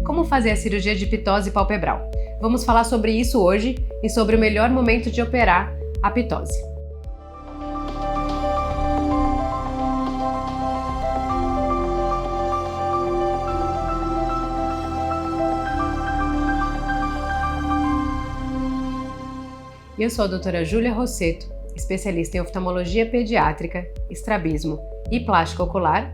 Como fazer a cirurgia de pitose palpebral? Vamos falar sobre isso hoje e sobre o melhor momento de operar a pitose. Eu sou a doutora Júlia Rosseto, especialista em oftalmologia pediátrica, estrabismo e plástica ocular,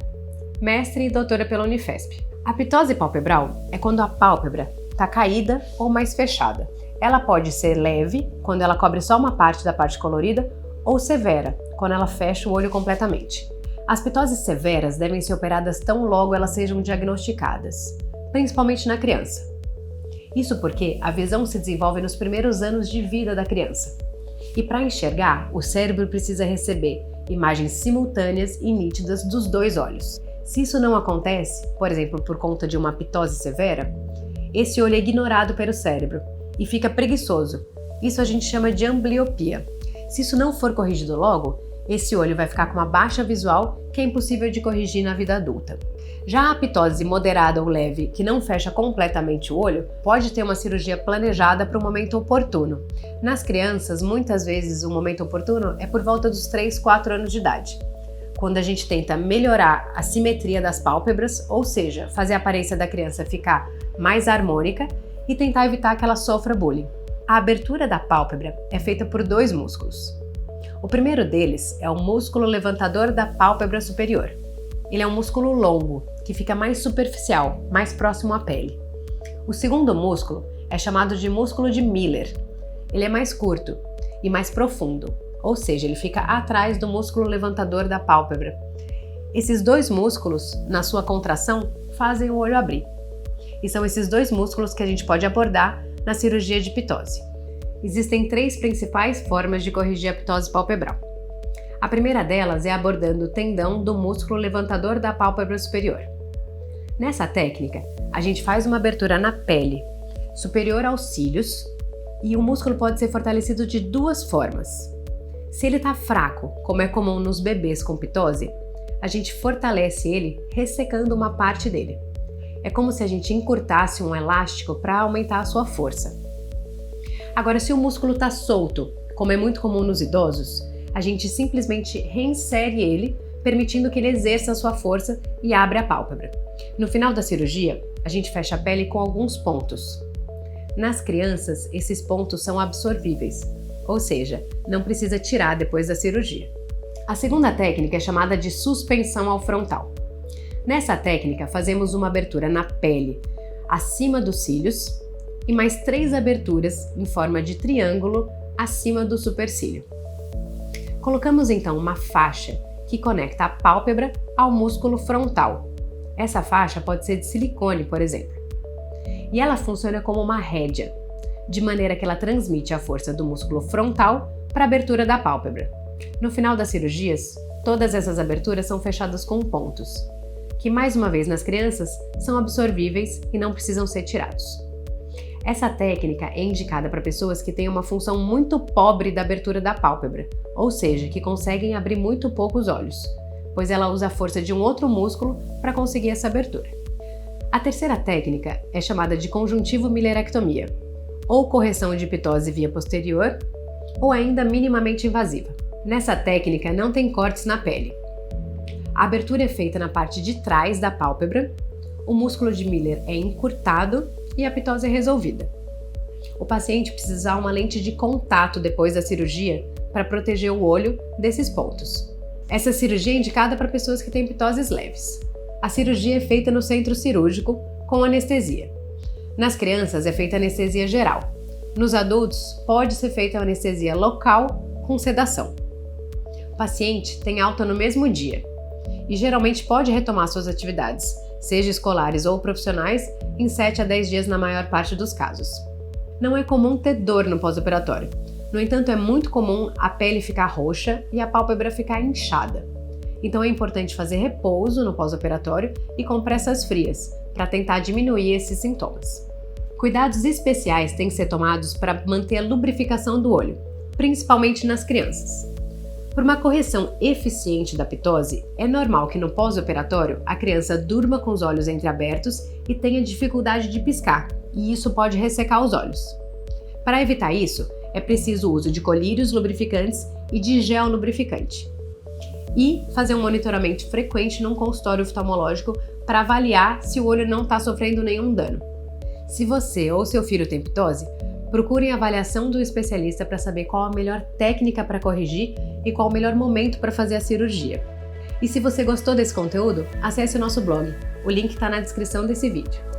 mestre e doutora pela Unifesp. A pitose palpebral é quando a pálpebra está caída ou mais fechada. Ela pode ser leve, quando ela cobre só uma parte da parte colorida, ou severa, quando ela fecha o olho completamente. As pitoses severas devem ser operadas tão logo elas sejam diagnosticadas, principalmente na criança. Isso porque a visão se desenvolve nos primeiros anos de vida da criança. E para enxergar, o cérebro precisa receber imagens simultâneas e nítidas dos dois olhos. Se isso não acontece, por exemplo, por conta de uma pitose severa, esse olho é ignorado pelo cérebro e fica preguiçoso. Isso a gente chama de ambliopia. Se isso não for corrigido logo, esse olho vai ficar com uma baixa visual que é impossível de corrigir na vida adulta. Já a pitose moderada ou leve, que não fecha completamente o olho, pode ter uma cirurgia planejada para o momento oportuno. Nas crianças, muitas vezes o momento oportuno é por volta dos 3, 4 anos de idade, quando a gente tenta melhorar a simetria das pálpebras, ou seja, fazer a aparência da criança ficar mais harmônica e tentar evitar que ela sofra bullying. A abertura da pálpebra é feita por 2 músculos. O primeiro deles é o músculo levantador da pálpebra superior. Ele é um músculo longo, que fica mais superficial, mais próximo à pele. O segundo músculo é chamado de músculo de Miller. Ele é mais curto e mais profundo, ou seja, ele fica atrás do músculo levantador da pálpebra. Esses 2 músculos, na sua contração, fazem o olho abrir. E são esses 2 músculos que a gente pode abordar na cirurgia de pitose. Existem 3 principais formas de corrigir a pitose palpebral. A primeira delas é abordando o tendão do músculo levantador da pálpebra superior. Nessa técnica, a gente faz uma abertura na pele, superior aos cílios, e o músculo pode ser fortalecido de 2 formas. Se ele está fraco, como é comum nos bebês com pitose, a gente fortalece ele ressecando uma parte dele. É como se a gente encurtasse um elástico para aumentar a sua força. Agora, se o músculo está solto, como é muito comum nos idosos, a gente simplesmente reinsere ele, permitindo que ele exerça a sua força e abra a pálpebra. No final da cirurgia, a gente fecha a pele com alguns pontos. Nas crianças, esses pontos são absorvíveis, ou seja, não precisa tirar depois da cirurgia. A segunda técnica é chamada de suspensão ao frontal. Nessa técnica, fazemos uma abertura na pele, acima dos cílios, e mais 3 aberturas em forma de triângulo acima do supercílio. Colocamos então uma faixa que conecta a pálpebra ao músculo frontal. Essa faixa pode ser de silicone, por exemplo. E ela funciona como uma rédea, de maneira que ela transmite a força do músculo frontal para a abertura da pálpebra. No final das cirurgias, todas essas aberturas são fechadas com pontos, que mais uma vez nas crianças são absorvíveis e não precisam ser tirados. Essa técnica é indicada para pessoas que têm uma função muito pobre da abertura da pálpebra, ou seja, que conseguem abrir muito pouco os olhos, pois ela usa a força de um outro músculo para conseguir essa abertura. A terceira técnica é chamada de conjuntivo-milerectomia, ou correção de pitose via posterior, ou ainda minimamente invasiva. Nessa técnica não tem cortes na pele. A abertura é feita na parte de trás da pálpebra, o músculo de Miller é encurtado e a pitose é resolvida. O paciente precisa usar uma lente de contato depois da cirurgia para proteger o olho desses pontos. Essa cirurgia é indicada para pessoas que têm pitoses leves. A cirurgia é feita no centro cirúrgico com anestesia. Nas crianças é feita anestesia geral. Nos adultos pode ser feita anestesia local com sedação. O paciente tem alta no mesmo dia e geralmente pode retomar suas atividades, seja escolares ou profissionais, em 7 a 10 dias na maior parte dos casos. Não é comum ter dor no pós-operatório. No entanto, é muito comum a pele ficar roxa e a pálpebra ficar inchada. Então é importante fazer repouso no pós-operatório e compressas frias, para tentar diminuir esses sintomas. Cuidados especiais têm que ser tomados para manter a lubrificação do olho, principalmente nas crianças. Por uma correção eficiente da ptose, é normal que no pós-operatório a criança durma com os olhos entreabertos e tenha dificuldade de piscar, e isso pode ressecar os olhos. Para evitar isso, é preciso o uso de colírios lubrificantes e de gel lubrificante. E fazer um monitoramento frequente num consultório oftalmológico para avaliar se o olho não está sofrendo nenhum dano. Se você ou seu filho tem ptose, procurem a avaliação do especialista para saber qual a melhor técnica para corrigir e qual o melhor momento para fazer a cirurgia. E se você gostou desse conteúdo, acesse o nosso blog. O link está na descrição desse vídeo.